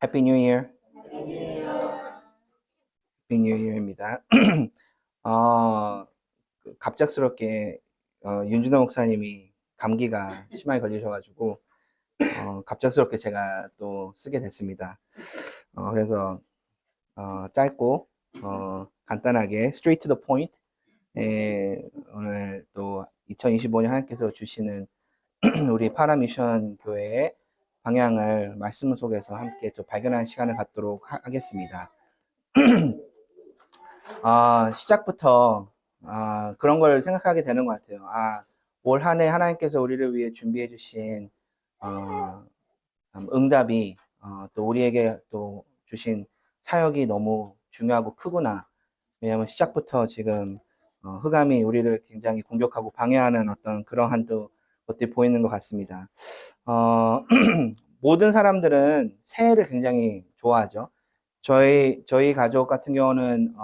Happy New Year. Happy New Year입니다. 갑작스럽게 윤준호 목사님이 감기가 심하게 걸리셔가지고 갑작스럽게 제가 또 쓰게 됐습니다. 그래서 짧고 간단하게 straight to the point 오늘 또 2025년 하나님께서 주시는 우리 파라미션 교회의 방향을 말씀 속에서 함께 또 발견하는 시간을 갖도록 하겠습니다. 시작부터 그런 걸 생각하게 되는 것 같아요. 올 한 해 하나님께서 우리를 위해 준비해 주신 응답이 또 우리에게 또 주신 사역이 너무 중요하고 크구나. 왜냐하면 시작부터 지금 흑암이 우리를 굉장히 공격하고 방해하는 어떤 그러한 또 것들이 보이는 것 같습니다. 모든 사람들은 새해를 굉장히 좋아하죠. 저희 가족 같은 경우는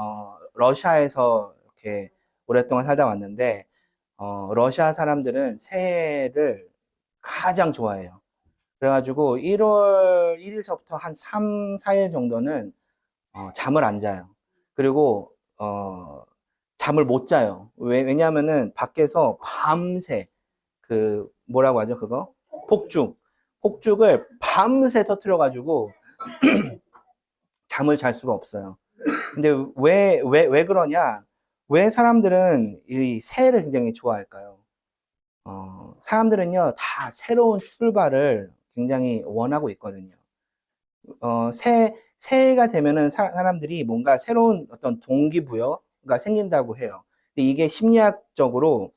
러시아에서 이렇게 오랫동안 살다 왔는데 러시아 사람들은 새해를 가장 좋아해요. 그래가지고 1월 1일서부터 한 3, 4일 정도는 잠을 안 자요. 그리고 잠을 못 자요. 왜냐하면은 밖에서 밤새 그 뭐라고 하죠 그거? 폭죽을 밤새 터뜨려가지고 잠을 잘 수가 없어요. 근데 왜 그러냐? 왜 사람들은 이 새해를 굉장히 좋아할까요? 사람들은요, 다 새로운 출발을 굉장히 원하고 있거든요. 새해가 되면은 사람들이 뭔가 새로운 어떤 동기부여가 생긴다고 해요. 근데 이게 심리학적으로,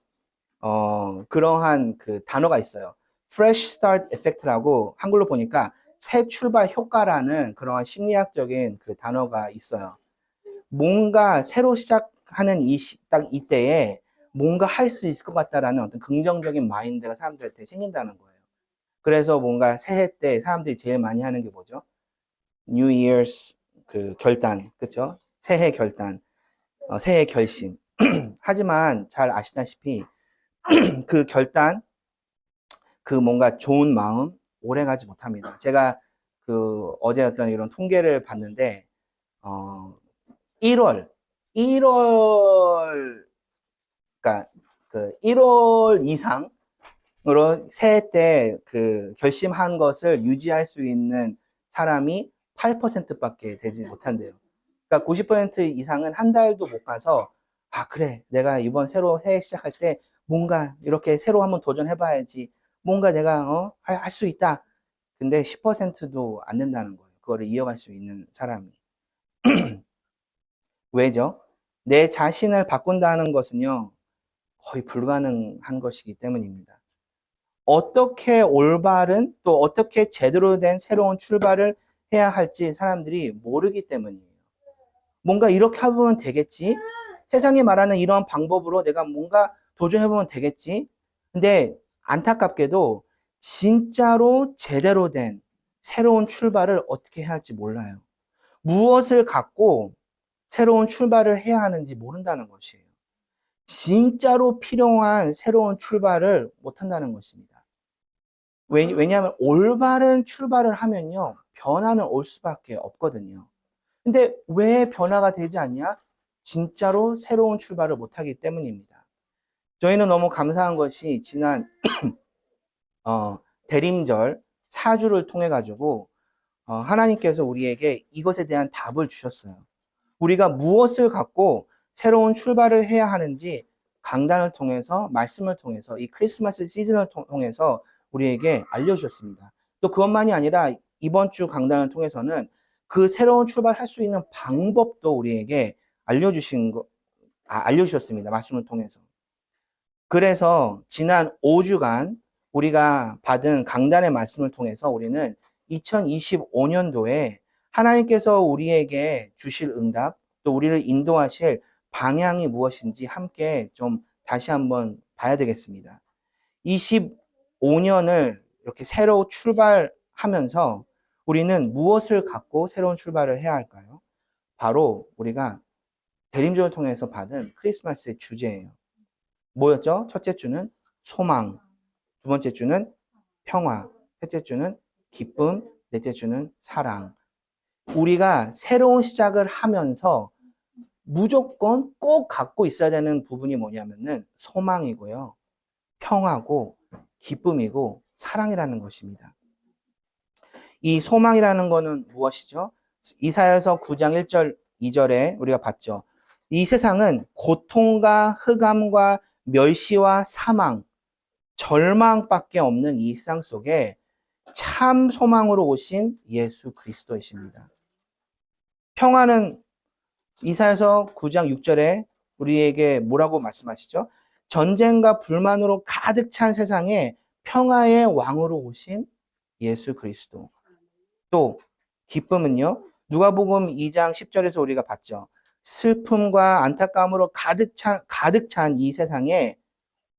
그러한 그 단어가 있어요. Fresh Start Effect라고 한글로 보니까 새 출발 효과라는 그러한 심리학적인 그 단어가 있어요. 뭔가 새로 시작하는 딱 이때에 뭔가 할 수 있을 것 같다라는 어떤 긍정적인 마인드가 사람들한테 생긴다는 거예요. 그래서 뭔가 새해 때 사람들이 제일 많이 하는 게 뭐죠? New Year's 그 결단, 그쵸? 새해 결단, 새해 결심. 하지만 잘 아시다시피 그 결단, 그 뭔가 좋은 마음 오래 가지 못합니다. 제가 그 어제 어떤 이런 통계를 봤는데 1월 1월 그러니까 그 1월 이상으로 새해 때 그 결심한 것을 유지할 수 있는 사람이 8%밖에 되지 못한대요. 그러니까 90% 이상은 한 달도 못 가서 그래 내가 이번 새로 해 시작할 때 뭔가 이렇게 새로 한번 도전해 봐야지 뭔가 내가 할 수 있다. 근데 10%도 안 된다는 거예요. 그거를 이어갈 수 있는 사람이. 왜죠? 내 자신을 바꾼다는 것은요, 거의 불가능한 것이기 때문입니다. 어떻게 올바른 또 어떻게 제대로 된 새로운 출발을 해야 할지 사람들이 모르기 때문이에요. 뭔가 이렇게 해보면 되겠지? 세상이 말하는 이런 방법으로 내가 뭔가 도전해보면 되겠지? 근데 안타깝게도 진짜로 제대로 된 새로운 출발을 어떻게 해야 할지 몰라요. 무엇을 갖고 새로운 출발을 해야 하는지 모른다는 것이에요. 진짜로 필요한 새로운 출발을 못한다는 것입니다. 왜냐하면 올바른 출발을 하면요, 변화는 올 수밖에 없거든요. 근데 왜 변화가 되지 않냐? 진짜로 새로운 출발을 못하기 때문입니다. 저희는 너무 감사한 것이 지난 대림절 4주를 통해 가지고 하나님께서 우리에게 이것에 대한 답을 주셨어요. 우리가 무엇을 갖고 새로운 출발을 해야 하는지 강단을 통해서 말씀을 통해서 이 크리스마스 시즌을 통해서 우리에게 알려주셨습니다. 또 그것만이 아니라 이번 주 강단을 통해서는 그 새로운 출발할 수 있는 방법도 우리에게 알려주셨습니다. 말씀을 통해서. 그래서 지난 5주간 우리가 받은 강단의 말씀을 통해서 우리는 2025년도에 하나님께서 우리에게 주실 응답, 또 우리를 인도하실 방향이 무엇인지 함께 좀 다시 한번 봐야 되겠습니다. 25년을 이렇게 새로 출발하면서 우리는 무엇을 갖고 새로운 출발을 해야 할까요? 바로 우리가 대림절을 통해서 받은 크리스마스의 주제예요. 뭐였죠? 첫째 주는 소망, 두 번째 주는 평화, 셋째 주는 기쁨, 넷째 주는 사랑. 우리가 새로운 시작을 하면서 무조건 꼭 갖고 있어야 되는 부분이 뭐냐면은 소망이고요. 평화고 기쁨이고 사랑이라는 것입니다. 이 소망이라는 것은 무엇이죠? 이사야서 9장 1절, 2절에 우리가 봤죠. 이 세상은 고통과 흑암과 멸시와 사망, 절망밖에 없는 이 세상 속에 참 소망으로 오신 예수 그리스도이십니다. 평화는 이사야서 9장 6절에 우리에게 뭐라고 말씀하시죠? 전쟁과 불만으로 가득 찬 세상에 평화의 왕으로 오신 예수 그리스도. 또 기쁨은요. 누가복음 2장 10절에서 우리가 봤죠. 슬픔과 안타까움으로 가득 찬 이 세상에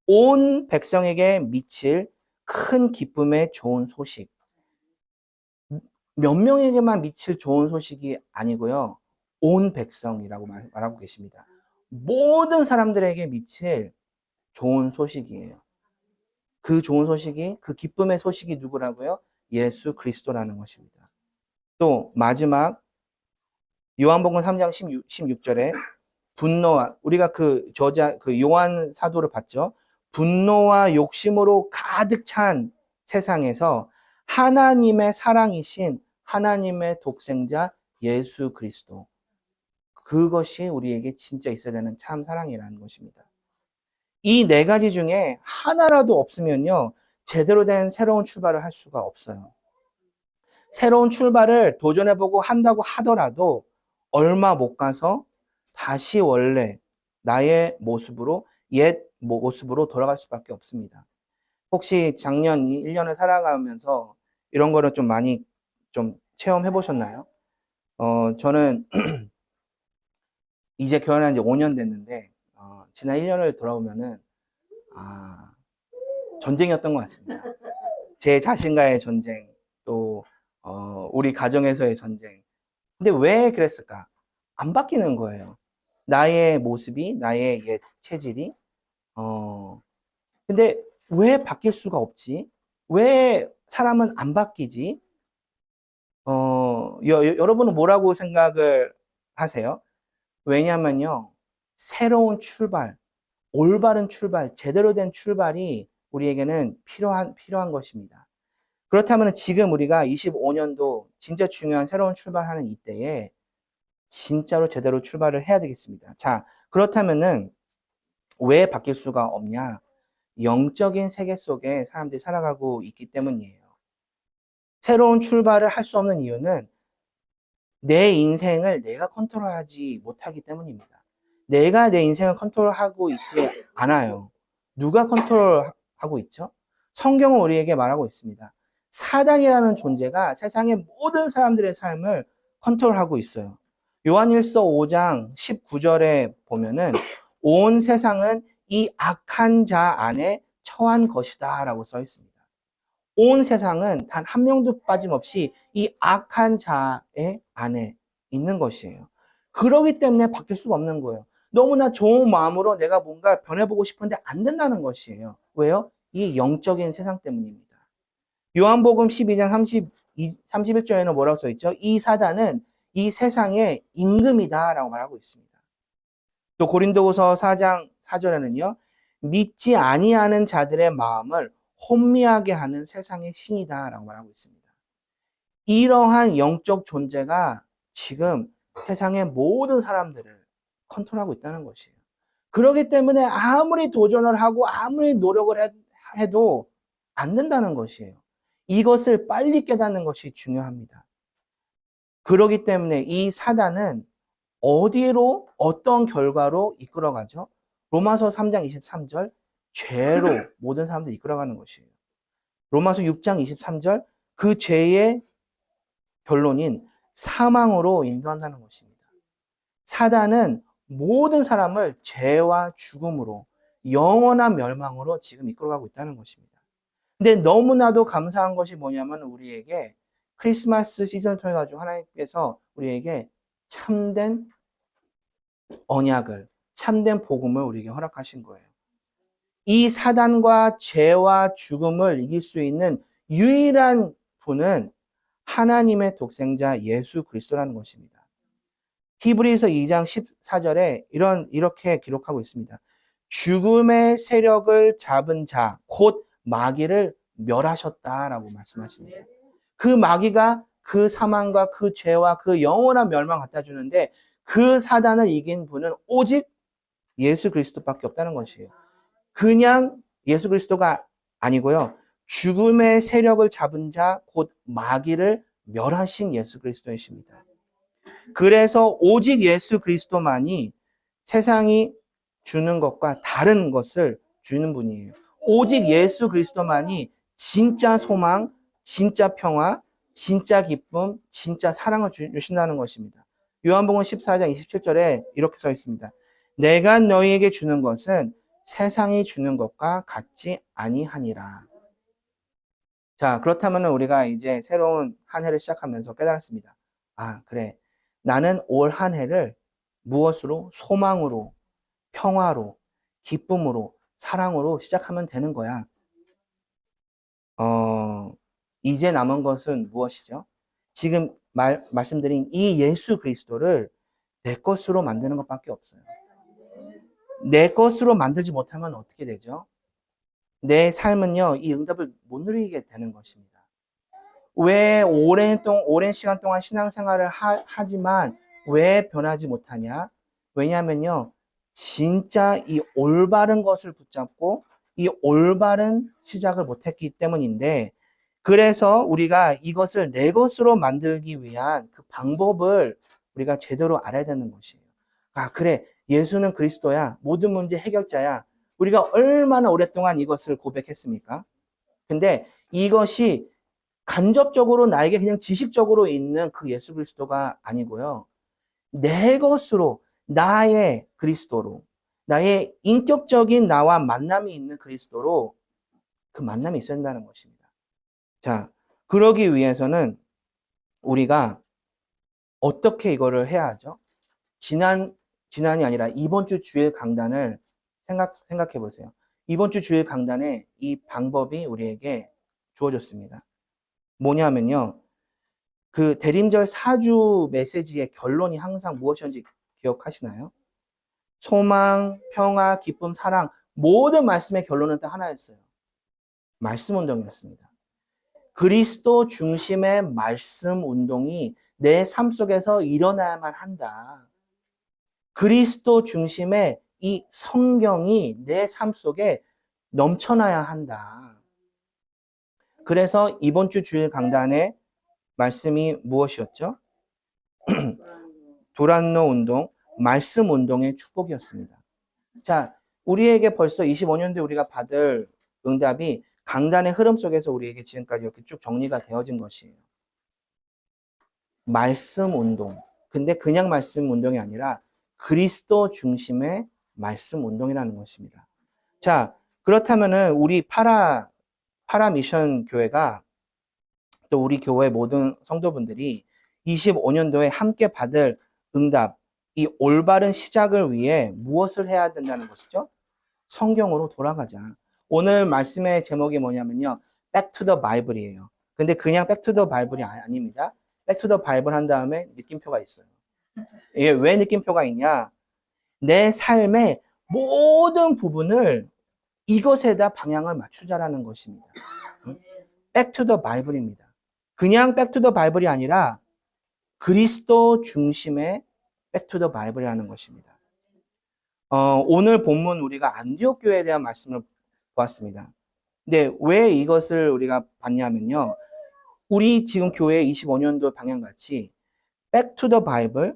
온 백성에게 미칠 큰 기쁨의 좋은 소식. 몇 명에게만 미칠 좋은 소식이 아니고요. 온 백성이라고 말하고 계십니다. 모든 사람들에게 미칠 좋은 소식이에요. 그 좋은 소식이, 그 기쁨의 소식이 누구라고요? 예수 그리스도라는 것입니다. 또 마지막 요한복음 3장 16절에 분노와, 우리가 그 요한 사도를 봤죠. 분노와 욕심으로 가득 찬 세상에서 하나님의 사랑이신 하나님의 독생자 예수 그리스도. 그것이 우리에게 진짜 있어야 되는 참 사랑이라는 것입니다. 이 네 가지 중에 하나라도 없으면요, 제대로 된 새로운 출발을 할 수가 없어요. 새로운 출발을 도전해보고 한다고 하더라도 얼마 못 가서 다시 원래 나의 모습으로, 옛 모습으로 돌아갈 수밖에 없습니다. 혹시 작년 1년을 살아가면서 이런 거를 좀 많이 좀 체험해 보셨나요? 저는 이제 결혼한 지 5년 됐는데, 지난 1년을 돌아보면은, 전쟁이었던 것 같습니다. 제 자신과의 전쟁, 또, 우리 가정에서의 전쟁. 근데 왜 그랬을까? 안 바뀌는 거예요. 나의 모습이, 나의 옛 체질이. 근데 왜 바뀔 수가 없지? 왜 사람은 안 바뀌지? 여러분은 뭐라고 생각을 하세요? 왜냐면요, 새로운 출발, 올바른 출발, 제대로 된 출발이 우리에게는 필요한 것입니다. 그렇다면 지금 우리가 25년도 진짜 중요한 새로운 출발하는 이때에 진짜로 제대로 출발을 해야 되겠습니다. 자, 그렇다면은 왜 바뀔 수가 없냐? 영적인 세계 속에 사람들이 살아가고 있기 때문이에요. 새로운 출발을 할 수 없는 이유는 내 인생을 내가 컨트롤하지 못하기 때문입니다. 내가 내 인생을 컨트롤하고 있지 않아요. 누가 컨트롤하고 있죠? 성경은 우리에게 말하고 있습니다. 사단이라는 존재가 세상의 모든 사람들의 삶을 컨트롤하고 있어요. 요한일서 5장 19절에 보면은 온 세상은 이 악한 자 안에 처한 것이다 라고 써 있습니다. 온 세상은 단 한 명도 빠짐없이 이 악한 자의 안에 있는 것이에요. 그러기 때문에 바뀔 수가 없는 거예요. 너무나 좋은 마음으로 내가 뭔가 변해보고 싶은데 안 된다는 것이에요. 왜요? 이 영적인 세상 때문입니다. 요한복음 12장 31절에는 뭐라고 써있죠? 이 사단은 이 세상의 임금이다 라고 말하고 있습니다. 또 고린도후서 4장 4절에는요. 믿지 아니하는 자들의 마음을 혼미하게 하는 세상의 신이다 라고 말하고 있습니다. 이러한 영적 존재가 지금 세상의 모든 사람들을 컨트롤하고 있다는 것이에요. 그렇기 때문에 아무리 도전을 하고 아무리 노력을 해도 안 된다는 것이에요. 이것을 빨리 깨닫는 것이 중요합니다. 그렇기 때문에 이 사단은 어디로 어떤 결과로 이끌어가죠? 로마서 3장 23절 죄로 모든 사람들이 이끌어가는 것이에요. 로마서 6장 23절 그 죄의 결론인 사망으로 인도한다는 것입니다. 사단은 모든 사람을 죄와 죽음으로 영원한 멸망으로 지금 이끌어가고 있다는 것입니다. 근데 너무나도 감사한 것이 뭐냐면 우리에게 크리스마스 시즌을 통해 가지고 하나님께서 우리에게 참된 언약을, 참된 복음을 우리에게 허락하신 거예요. 이 사단과 죄와 죽음을 이길 수 있는 유일한 분은 하나님의 독생자 예수 그리스도라는 것입니다. 히브리서 2장 14절에 이렇게 기록하고 있습니다. 죽음의 세력을 잡은 자, 곧 마귀를 멸하셨다라고 말씀하십니다. 그 마귀가 그 사망과 그 죄와 그 영원한 멸망 갖다 주는데 그 사단을 이긴 분은 오직 예수 그리스도밖에 없다는 것이에요. 그냥 예수 그리스도가 아니고요. 죽음의 세력을 잡은 자, 곧 마귀를 멸하신 예수 그리스도이십니다. 그래서 오직 예수 그리스도만이 세상이 주는 것과 다른 것을 주는 분이에요. 오직 예수 그리스도만이 진짜 소망, 진짜 평화, 진짜 기쁨, 진짜 사랑을 주신다는 것입니다. 요한복음 14장 27절에 이렇게 써 있습니다. 내가 너희에게 주는 것은 세상이 주는 것과 같지 아니하니라. 자, 그렇다면 우리가 이제 새로운 한 해를 시작하면서 깨달았습니다. 아, 그래. 나는 올 한 해를 무엇으로? 소망으로, 평화로, 기쁨으로, 사랑으로 시작하면 되는 거야. 이제 남은 것은 무엇이죠? 지금 말씀드린 이 예수 그리스도를 내 것으로 만드는 것밖에 없어요. 내 것으로 만들지 못하면 어떻게 되죠? 내 삶은요, 이 응답을 못 누리게 되는 것입니다. 왜 오랜 시간 동안 신앙생활을 하지만 왜 변하지 못하냐? 왜냐하면요, 진짜 이 올바른 것을 붙잡고 이 올바른 시작을 못했기 때문인데, 그래서 우리가 이것을 내 것으로 만들기 위한 그 방법을 우리가 제대로 알아야 되는 것이에요. 아, 그래. 예수는 그리스도야. 모든 문제 해결자야. 우리가 얼마나 오랫동안 이것을 고백했습니까? 근데 이것이 간접적으로 나에게 그냥 지식적으로 있는 그 예수 그리스도가 아니고요. 내 것으로, 나의 그리스도로, 나의 인격적인 나와 만남이 있는 그리스도로 그 만남이 있어야 된다는 것입니다. 자, 그러기 위해서는 우리가 어떻게 이거를 해야 하죠? 지난이 아니라 이번 주 주일 강단을 생각해 보세요. 이번 주 주일 강단에 이 방법이 우리에게 주어졌습니다. 뭐냐면요. 그 대림절 4주 메시지의 결론이 항상 무엇이었는지 기억하시나요? 소망, 평화, 기쁨, 사랑 모든 말씀의 결론은 딱 하나였어요. 말씀 운동이었습니다. 그리스도 중심의 말씀 운동이 내 삶 속에서 일어나야만 한다. 그리스도 중심의 이 성경이 내 삶 속에 넘쳐나야 한다. 그래서 이번 주 주일 강단의 말씀이 무엇이었죠? 두란노 운동, 말씀 운동의 축복이었습니다. 자, 우리에게 벌써 25년도에 우리가 받을 응답이 강단의 흐름 속에서 우리에게 지금까지 이렇게 쭉 정리가 되어진 것이에요. 말씀 운동. 근데 그냥 말씀 운동이 아니라 그리스도 중심의 말씀 운동이라는 것입니다. 자, 그렇다면은 우리 파라 미션 교회가 또 우리 교회 모든 성도분들이 25년도에 함께 받을 응답, 이 올바른 시작을 위해 무엇을 해야 된다는 것이죠? 성경으로 돌아가자. 오늘 말씀의 제목이 뭐냐면요. Back to the Bible이에요. 근데 그냥 Back to the Bible이 아닙니다. Back to the Bible 한 다음에 느낌표가 있어요. 이게 왜 느낌표가 있냐? 내 삶의 모든 부분을 이것에다 방향을 맞추자라는 것입니다. Back to the Bible입니다. 그냥 Back to the Bible이 아니라 그리스도 중심의 Back to the Bible이라는 것입니다. 오늘 본문 우리가 안디옥 교회에 대한 말씀을 보았습니다. 근데 왜 이것을 우리가 봤냐면요. 우리 지금 교회 25년도 방향같이 Back to the Bible,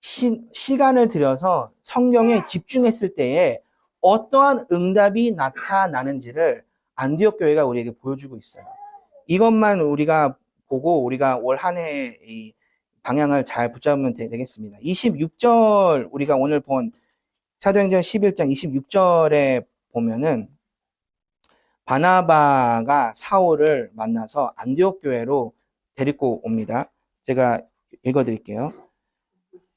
시간을 들여서 성경에 집중했을 때에 어떠한 응답이 나타나는지를 안디옥 교회가 우리에게 보여주고 있어요. 이것만 우리가 보고 우리가 올 한 해의 방향을 잘 붙잡으면 되겠습니다. 26절 우리가 오늘 본 사도행전 11장 26절에 보면은 바나바가 사울을 만나서 안디옥 교회로 데리고 옵니다. 제가 읽어드릴게요.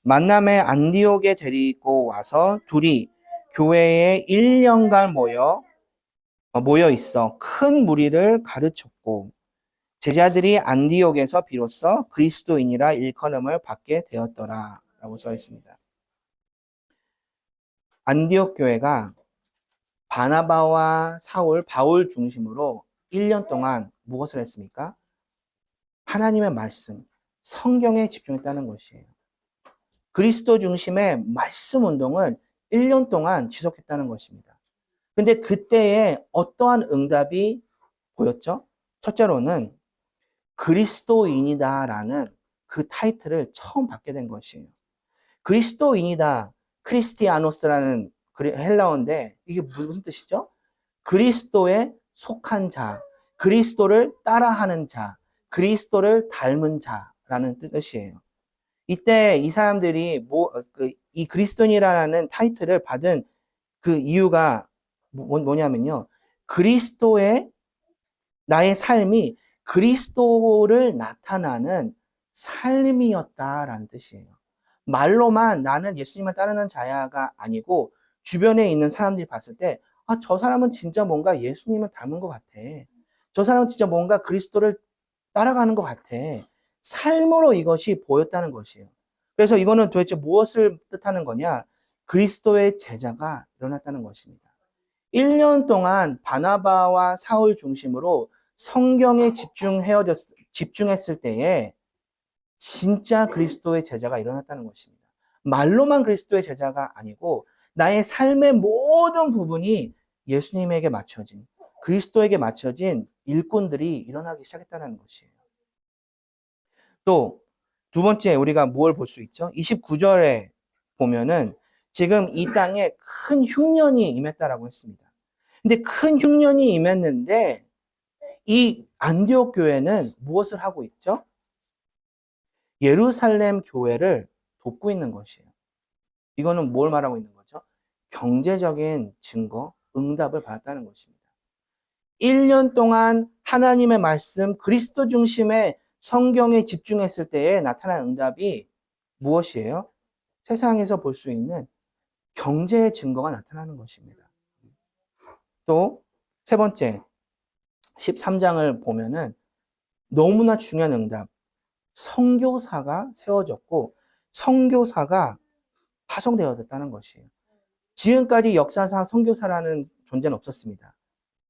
만남에 안디옥에 데리고 와서 둘이 교회에 1년간 모여 있어 큰 무리를 가르쳤고 제자들이 안디옥에서 비로소 그리스도인이라 일컬음을 받게 되었더라 라고 써 있습니다. 안디옥 교회가 바나바와 사울, 바울 중심으로 1년 동안 무엇을 했습니까? 하나님의 말씀, 성경에 집중했다는 것이에요. 그리스도 중심의 말씀 운동을 1년 동안 지속했다는 것입니다. 근데 그때에 어떠한 응답이 보였죠? 첫째로는 그리스도인이다라는 그 타이틀을 처음 받게 된 것이에요. 그리스도인이다, 크리스티아노스라는 헬라어인데 이게 무슨 뜻이죠? 그리스도에 속한 자, 그리스도를 따라하는 자, 그리스도를 닮은 자라는 뜻이에요. 이때 이 사람들이 이 그리스도인이라는 타이틀을 받은 그 이유가 뭐냐면요. 그리스도의 나의 삶이 그리스도를 나타나는 삶이었다라는 뜻이에요. 말로만 나는 예수님을 따르는 자야가 아니고 주변에 있는 사람들이 봤을 때 아, 저 사람은 진짜 뭔가 예수님을 닮은 것 같아. 저 사람은 진짜 뭔가 그리스도를 따라가는 것 같아. 삶으로 이것이 보였다는 것이에요. 그래서 이거는 도대체 무엇을 뜻하는 거냐? 그리스도의 제자가 일어났다는 것입니다. 1년 동안 바나바와 사울 중심으로 성경에 집중했을 때에 진짜 그리스도의 제자가 일어났다는 것입니다. 말로만 그리스도의 제자가 아니고 나의 삶의 모든 부분이 예수님에게 맞춰진, 그리스도에게 맞춰진 일꾼들이 일어나기 시작했다는 것이에요. 또 두 번째 우리가 무엇을 볼 수 있죠? 29절에 보면은 지금 이 땅에 큰 흉년이 임했다라고 했습니다. 근데 큰 흉년이 임했는데 이 안디옥 교회는 무엇을 하고 있죠? 예루살렘 교회를 돕고 있는 것이에요. 이거는 뭘 말하고 있는 거죠? 경제적인 증거, 응답을 받았다는 것입니다. 1년 동안 하나님의 말씀, 그리스도 중심의 성경에 집중했을 때에 나타난 응답이 무엇이에요? 세상에서 볼 수 있는 경제의 증거가 나타나는 것입니다. 또 세 번째, 13장을 보면은 너무나 중요한 응답, 선교사가 세워졌고 선교사가 파송되어졌다는 것이에요. 지금까지 역사상 선교사라는 존재는 없었습니다.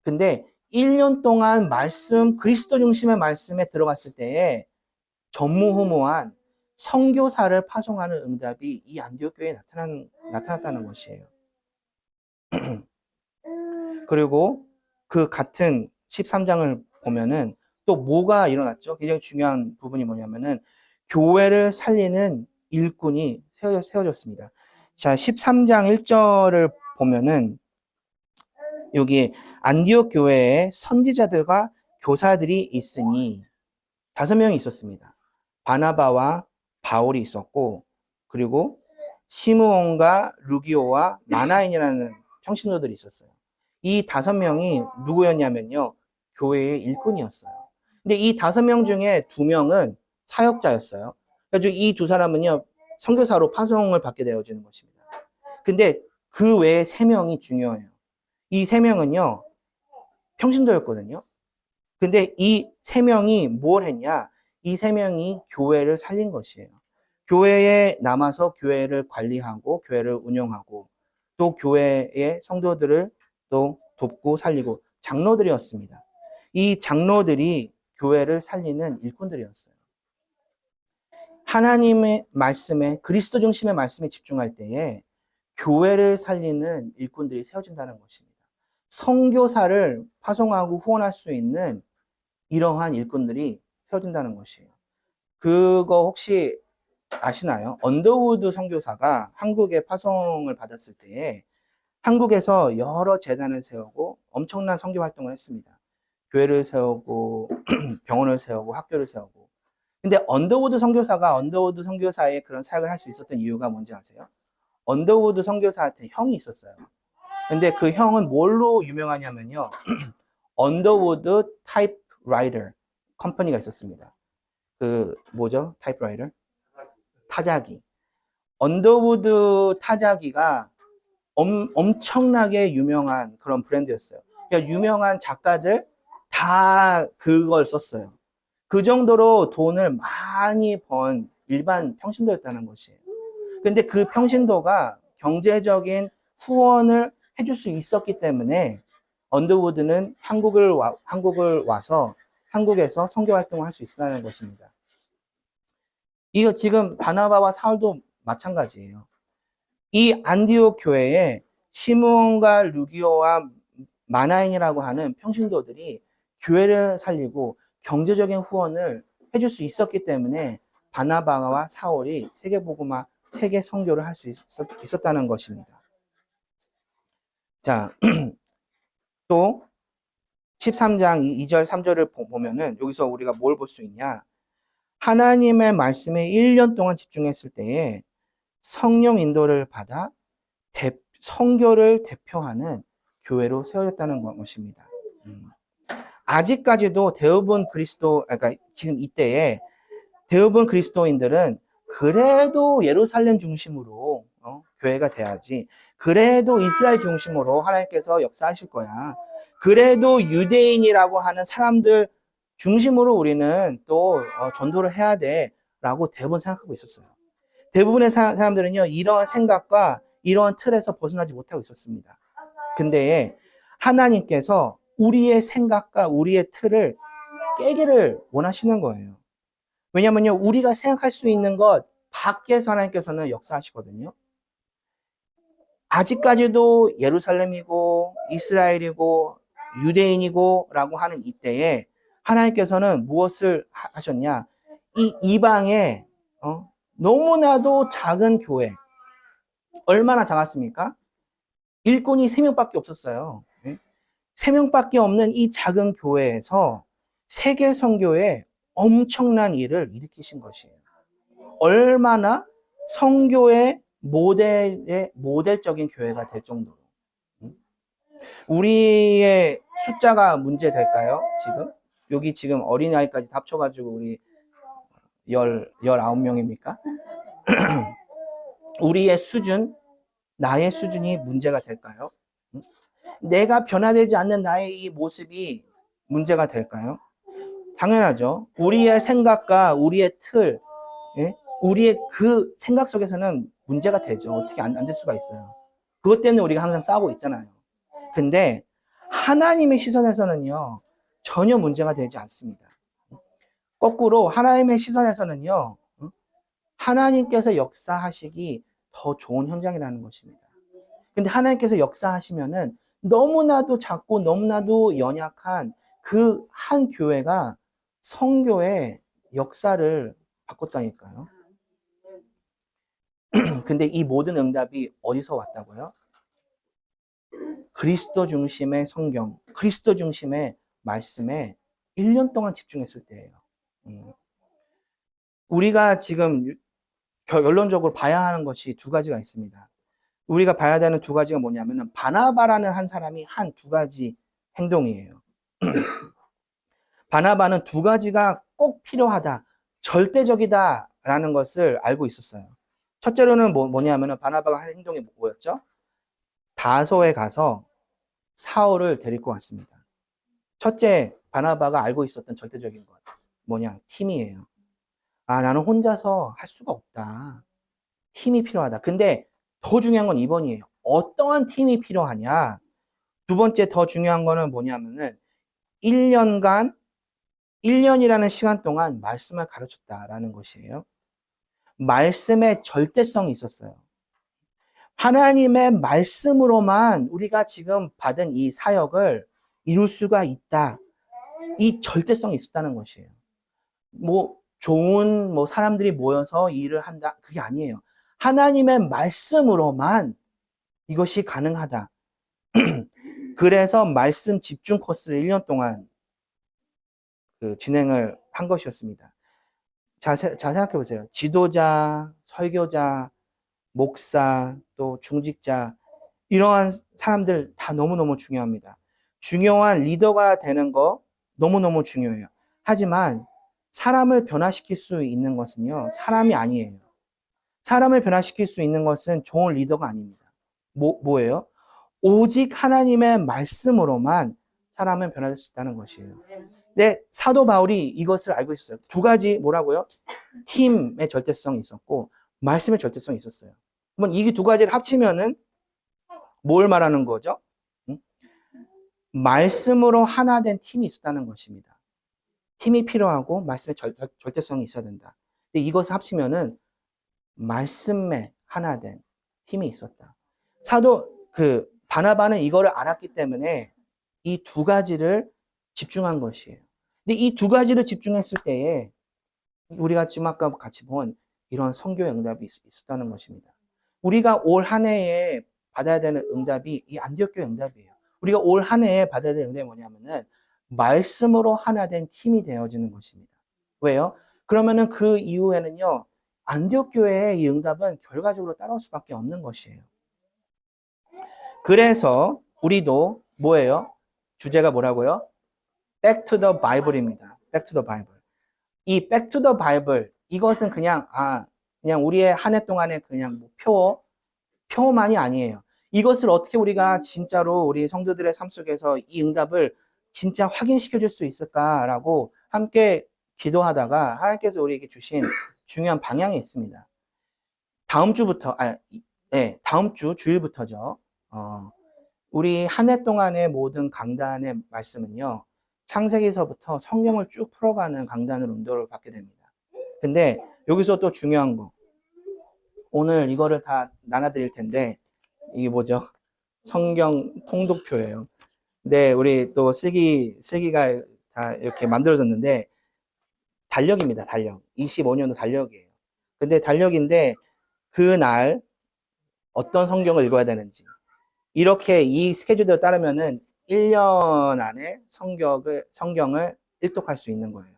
근데 1년 동안 그리스도 중심의 말씀에 들어갔을 때에 전무후무한 선교사를 파송하는 응답이 이 안디옥 교회에 나타났다는 것이에요. 그리고 그 같은 13장을 보면은 또 뭐가 일어났죠? 굉장히 중요한 부분이 뭐냐면은 교회를 살리는 일꾼이 세워졌습니다. 자, 13장 1절을 보면은 여기 안디옥 교회에 선지자들과 교사들이 있으니 5명이 있었습니다. 바나바와 바울이 있었고 그리고 시므온과 루기오와 마나인이라는 평신도들이 있었어요. 이 5명이 누구였냐면요. 교회의 일꾼이었어요. 근데 이 5명 중에 2명은 사역자였어요. 그래서 이 2사람은요. 선교사로 파송을 받게 되어지는 것입니다. 근데 그 외에 3명이 중요해요. 이 3명은요. 평신도였거든요. 근데 이 3명이 뭘 했냐? 이 3명이 교회를 살린 것이에요. 교회에 남아서 교회를 관리하고 교회를 운영하고 또 교회의 성도들을 또 돕고 살리고 장로들이었습니다. 이 장로들이 교회를 살리는 일꾼들이었어요. 하나님의 말씀에 그리스도 중심의 말씀에 집중할 때에 교회를 살리는 일꾼들이 세워진다는 것입니다. 선교사를 파송하고 후원할 수 있는 이러한 일꾼들이 세워진다는 것이에요. 그거 혹시 아시나요? 언더우드 선교사가 한국에 파송을 받았을 때에 한국에서 여러 재단을 세우고 엄청난 선교 활동을 했습니다. 교회를 세우고 병원을 세우고 학교를 세우고. 근데 언더우드 선교사의 그런 사역을 할 수 있었던 이유가 뭔지 아세요? 언더우드 선교사한테 형이 있었어요. 근데 그 형은 뭘로 유명하냐면요. 언더우드 타이프라이터 컴퍼니가 있었습니다. 그 뭐죠? 타이프라이터? 타자기. 언더우드 타자기가 엄청나게 유명한 그런 브랜드였어요. 그러니까 유명한 작가들 다 그걸 썼어요. 그 정도로 돈을 많이 번 일반 평신도였다는 것이에요. 근데 그 평신도가 경제적인 후원을 해줄 수 있었기 때문에 언더우드는 한국을 와서 한국에서 선교 활동을 할 수 있었다는 것입니다. 이거 지금 바나바와 사울도 마찬가지예요. 이 안디옥 교회에 시므온과 루기오와 마나인이라고 하는 평신도들이 교회를 살리고 경제적인 후원을 해줄 수 있었기 때문에 바나바와 사울이 세계 선교를 할 수 있었다는 것입니다. 자, 또 13장 2절 3절을 보면은 여기서 우리가 뭘 볼 수 있냐? 하나님의 말씀에 1년 동안 집중했을 때에 성령 인도를 받아 선교를 대표하는 교회로 세워졌다는 것입니다. 아직까지도 그러니까 지금 이때에 대부분 그리스도인들은 그래도 예루살렘 중심으로 교회가 돼야지. 그래도 이스라엘 중심으로 하나님께서 역사하실 거야. 그래도 유대인이라고 하는 사람들 중심으로 우리는 또 전도를 해야 돼라고 대부분 생각하고 있었어요. 대부분의 사람들은요, 이런 생각과 이런 틀에서 벗어나지 못하고 있었습니다. 근데 하나님께서 우리의 생각과 우리의 틀을 깨기를 원하시는 거예요. 왜냐면요, 우리가 생각할 수 있는 것 밖에서 하나님께서는 역사하시거든요. 아직까지도 예루살렘이고 이스라엘이고 유대인이고 라고 하는 이때에 하나님께서는 무엇을 하셨냐? 이 이방의 너무나도 작은 교회, 얼마나 작았습니까? 일꾼이 3명밖에 없었어요. 3명밖에 없는 이 작은 교회에서 세계 선교에 엄청난 일을 일으키신 것이에요. 얼마나 선교의 모델적인 교회가 될 정도로. 우리의 숫자가 문제 될까요? 여기 지금 어린아이까지 합쳐가지고 우리 19명입니까? 우리의 나의 수준이 문제가 될까요? 내가 변화되지 않는 나의 이 모습이 문제가 될까요? 당연하죠. 우리의 생각과 우리의 틀, 우리의 그 생각 속에서는 문제가 되죠. 어떻게 안 될 수가 있어요. 그것 때문에 우리가 항상 싸우고 있잖아요. 근데 하나님의 시선에서는요, 전혀 문제가 되지 않습니다. 거꾸로 하나님의 시선에서는요, 하나님께서 역사하시기 더 좋은 현장이라는 것입니다. 근데 하나님께서 역사하시면은 너무나도 작고 너무나도 연약한 그 한 교회가 선교의 역사를 바꿨다니까요. 근데 이 모든 응답이 어디서 왔다고요? 그리스도 중심의 성경, 그리스도 중심의 말씀에 1년 동안 집중했을 때예요. 우리가 지금 결론적으로 봐야 하는 것이 2가지가 있습니다. 우리가 봐야 되는 2가지가 뭐냐면은 바나바라는 한 사람이 한 2가지 행동이에요. 바나바는 2가지가 꼭 필요하다, 절대적이다라는 것을 알고 있었어요. 첫째로는 뭐냐면은 바나바가 한 행동이 뭐였죠? 다소에 가서 사울을 데리고 왔습니다. 첫째, 바나바가 알고 있었던 절대적인 것 뭐냐? 팀이에요. 나는 혼자서 할 수가 없다. 팀이 필요하다. 근데 더 중요한 건 2번이에요. 어떠한 팀이 필요하냐? 2번째 더 중요한 거는 뭐냐면은 1년이라는 시간 동안 말씀을 가르쳤다라는 것이에요. 말씀의 절대성이 있었어요. 하나님의 말씀으로만 우리가 지금 받은 이 사역을 이룰 수가 있다. 이 절대성이 있었다는 것이에요. 좋은 사람들이 모여서 일을 한다. 그게 아니에요. 하나님의 말씀으로만 이것이 가능하다. 그래서 말씀 집중 코스를 1년 동안 진행을 한 것이었습니다. 자, 생각해 보세요. 지도자, 설교자, 목사, 또 중직자, 이러한 사람들 다 너무너무 중요합니다. 중요한 리더가 되는 거 너무너무 중요해요. 하지만 사람을 변화시킬 수 있는 것은요, 사람이 아니에요. 사람을 변화시킬 수 있는 것은 좋은 리더가 아닙니다. 뭐예요? 오직 하나님의 말씀으로만 사람은 변화될 수 있다는 것이에요. 근데 사도 바울이 이것을 알고 있었어요. 두 가지 뭐라고요? 팀의 절대성이 있었고 말씀의 절대성이 있었어요. 그러면 이 두 가지를 합치면은 뭘 말하는 거죠? 응? 말씀으로 하나 된 팀이 있었다는 것입니다. 팀이 필요하고 말씀의 절대성이 있어야 된다. 근데 이것을 합치면은 말씀에 하나 된 팀이 있었다. 바나바는 이거를 알았기 때문에 이 두 가지를 집중한 것이에요. 근데 이 두 가지를 집중했을 때에 우리가 지금 아까 같이 본 이런 선교의 응답이 있었다는 것입니다. 우리가 올 한 해에 받아야 되는 응답이 이 안디옥 교회 응답이에요. 우리가 올 한 해에 받아야 되는 응답이 뭐냐면은 말씀으로 하나 된 팀이 되어지는 것입니다. 왜요? 그러면은 그 이후에는요, 안디옥 교회의 이 응답은 결과적으로 따라올 수밖에 없는 것이에요. 그래서 우리도 뭐예요? 주제가 뭐라고요? Back to the Bible입니다. Back to the Bible. 이 Back to the Bible, 이것은 그냥 우리의 한 해 동안의 그냥 표만이 아니에요. 이것을 어떻게 우리가 진짜로 우리 성도들의 삶 속에서 이 응답을 진짜 확인시켜 줄 수 있을까라고 함께 기도하다가 하나님께서 우리에게 주신 중요한 방향이 있습니다. 다음 주 주일부터죠. 우리 한 해 동안의 모든 강단의 말씀은요, 창세기서부터 성경을 쭉 풀어가는 강단으로 인도를 받게 됩니다. 근데 여기서 또 중요한 거, 오늘 이거를 다 나눠드릴 텐데, 이게 뭐죠? 성경 통독표예요. 근데 우리 또 슬기가 다 이렇게 만들어졌는데, 달력입니다, 달력. 25년도 달력이에요. 근데 달력인데, 그날 어떤 성경을 읽어야 되는지, 이렇게 이 스케줄대로 따르면은 1년 안에 성경을 일독할 수 있는 거예요.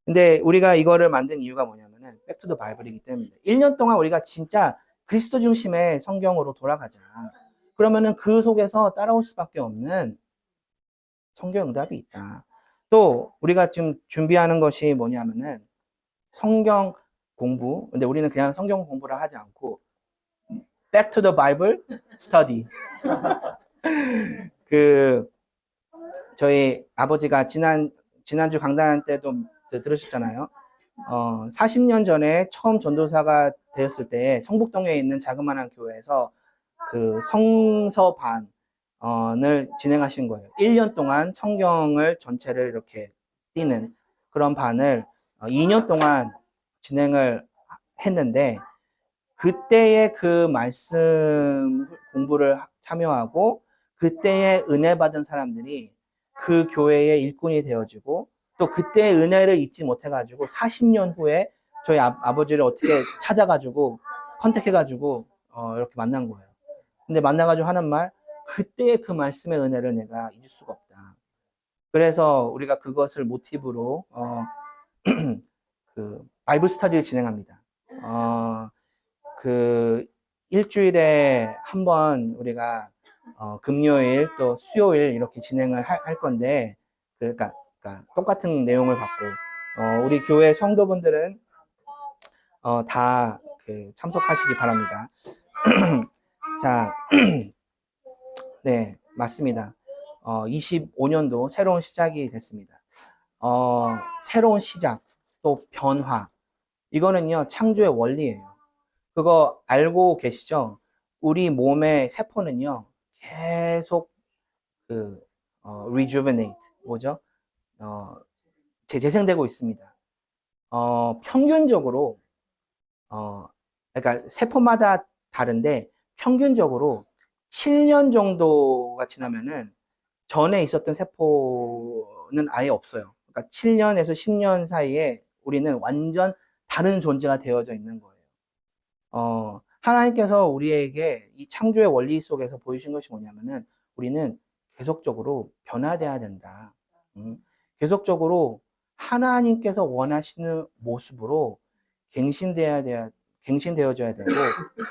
근데 우리가 이거를 만든 이유가 뭐냐면은 백투더 바이블이기 때문입니다. 1년 동안 우리가 진짜 그리스도 중심의 성경으로 돌아가자. 그러면은 그 속에서 따라올 수밖에 없는 성경 응답이 있다. 또 우리가 지금 준비하는 것이 뭐냐면은 성경 공부. 근데 우리는 그냥 성경 공부를 하지 않고 Back to the Bible study. 저희 아버지가 지난주 강단 때도 들으셨잖아요. 40년 전에 처음 전도사가 되었을 때 성북동에 있는 자그마한 교회에서 그 성서반을 진행하신 거예요. 1년 동안 성경을 전체를 이렇게 띄는 그런 반을 2년 동안 진행을 했는데, 그때의 그 말씀 공부를 참여하고 그때의 은혜 받은 사람들이 그 교회의 일꾼이 되어지고, 또 그때의 은혜를 잊지 못해가지고 40년 후에 저희 아버지를 어떻게 찾아가지고 컨택해가지고 이렇게 만난 거예요. 근데 만나가지고 하는 말, 그때의 그 말씀의 은혜를 내가 잊을 수가 없다. 그래서 우리가 그것을 모티브로 그 바이블 스터디를 진행합니다. 그 일주일에 한 번 우리가 금요일 또 수요일 이렇게 진행을 할 건데, 그러니까 똑같은 내용을 갖고 우리 교회 성도분들은 다 참석하시기 바랍니다. 자, 네, 맞습니다. 25년도 새로운 시작이 됐습니다. 새로운 시작, 또 변화. 이거는요, 창조의 원리예요. 그거 알고 계시죠? 우리 몸의 세포는요, 계속 rejuvenate, 뭐죠? 재생되고 있습니다. 평균적으로, 그러니까 세포마다 다른데, 평균적으로 7년 정도가 지나면은 전에 있었던 세포는 아예 없어요. 그러니까 7년에서 10년 사이에 우리는 완전 다른 존재가 되어져 있는 거예요. 하나님께서 우리에게 이 창조의 원리 속에서 보여주신 것이 뭐냐면은 우리는 계속적으로 변화돼야 된다. 계속적으로 하나님께서 원하시는 모습으로 갱신되어져야 되고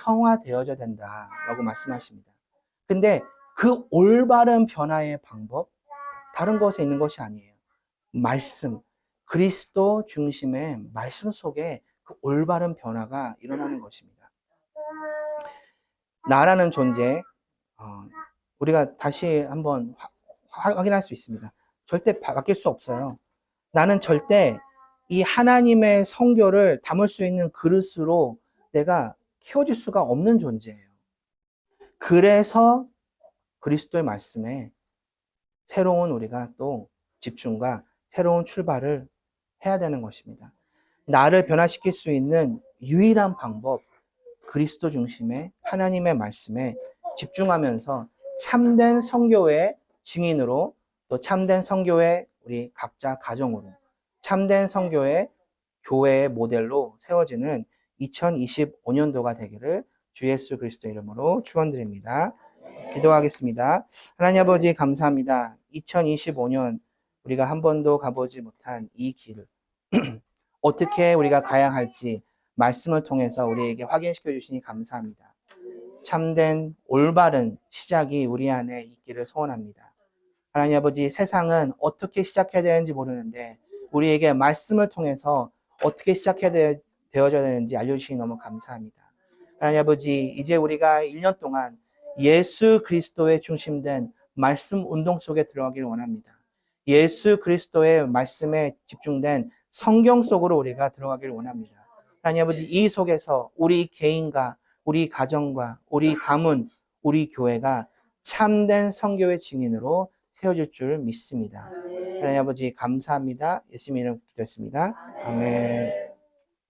성화되어져야 된다라고 말씀하십니다. 근데 그 올바른 변화의 방법, 다른 것에 있는 것이 아니에요. 말씀, 그리스도 중심의 말씀 속에 그 올바른 변화가 일어나는 것입니다. 나라는 존재, 우리가 다시 한번 확인할 수 있습니다. 절대 바뀔 수 없어요. 나는 절대 이 하나님의 성교를 담을 수 있는 그릇으로 내가 키워질 수가 없는 존재예요. 그래서 그리스도의 말씀에 새로운 우리가 또 집중과 새로운 출발을 해야 되는 것입니다. 나를 변화시킬 수 있는 유일한 방법, 그리스도 중심의 하나님의 말씀에 집중하면서 참된 선교의 증인으로, 또 참된 선교의 우리 각자 가정으로, 참된 선교의 교회의 모델로 세워지는 2025년도가 되기를 주 예수 그리스도 이름으로 축원드립니다. 기도하겠습니다. 하나님 아버지 감사합니다. 2025년 우리가 한 번도 가보지 못한 이 길을 어떻게 우리가 가야 할지 말씀을 통해서 우리에게 확인시켜 주시니 감사합니다. 참된 올바른 시작이 우리 안에 있기를 소원합니다. 하나님 아버지, 세상은 어떻게 시작해야 되는지 모르는데 우리에게 말씀을 통해서 어떻게 시작해야 되어져야 되는지 알려주시니 너무 감사합니다. 하나님 아버지, 이제 우리가 1년 동안 예수 그리스도에 중심된 말씀 운동 속에 들어가기를 원합니다. 예수 그리스도의 말씀에 집중된 성경 속으로 우리가 들어가기를 원합니다. 하나님 아버지, 이 속에서 우리 개인과 우리 가정과 우리 가문, 우리 교회가 참된 선교의 증인으로 세워질 줄 믿습니다. 하나님 아버지 감사합니다. 예수님 이름 기도했습니다. 아멘.